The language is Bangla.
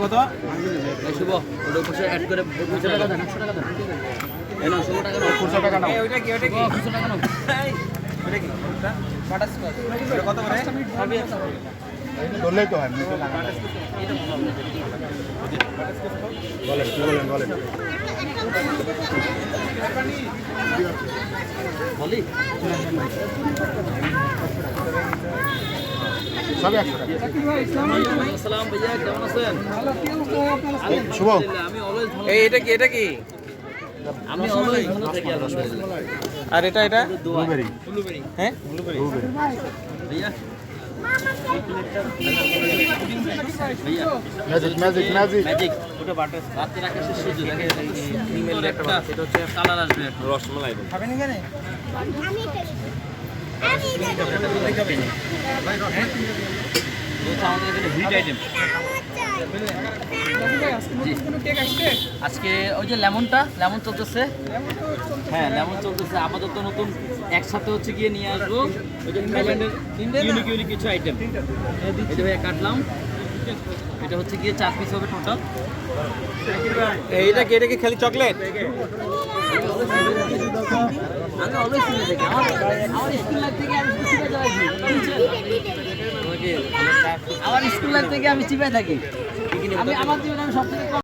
কত শুভ ওটা পাশে অ্যাড করে 200 টাকা দেন 100 টাকা দেন এই না 100 টাকা নাও 100 টাকা নাও ওইটা কি 200 টাকা নাও ওইটা কি বাটারস্কচ এটা কত করে সবই ধরলেই তো হয় এটা বলেন বলেন বলি সবই 100 টাকা। আসসালাম ভাইয়া কেমন আছেন শুভ আমি অলওয়েজ ভালো এই এটা কি আমি অলওয়েজ ভালো থাকি আলহামদুলিল্লাহ আর এটা ব্লুবেরি ব্লুবেরি হ্যাঁ ব্লুবেরি भैया ম্যাজিক ম্যাজিক ওটা বাটার রাতের আকাশের সূর্য দেখে ক্রিমের একটা এটা হচ্ছে কালার আসবে রসমালাই খাবেন এখানে আমাদের এখানে হিট আইটেম আজকে ওই যে লেমন চলতেছে হ্যাঁ লেমন চলতেছে আপাতত নতুন একসাথে হচ্ছে গিয়ে নিয়ে আসবো ওই যে থাইল্যান্ডের ইউনিক কিছু আইটেম এটা ভাইয়া কাটলাম এটা হচ্ছে গিয়ে 4 পিস হবে টোটাল এটা কি খালি চকলেট আমি অলওয়েজ শুনে থাকি আমার স্কুল লাইফ থেকে আমি চিপে যাই আমার স্কুল লাইফ থেকে আমি চিপে থাকি আমি আমার জীবনে আমি সবথেকে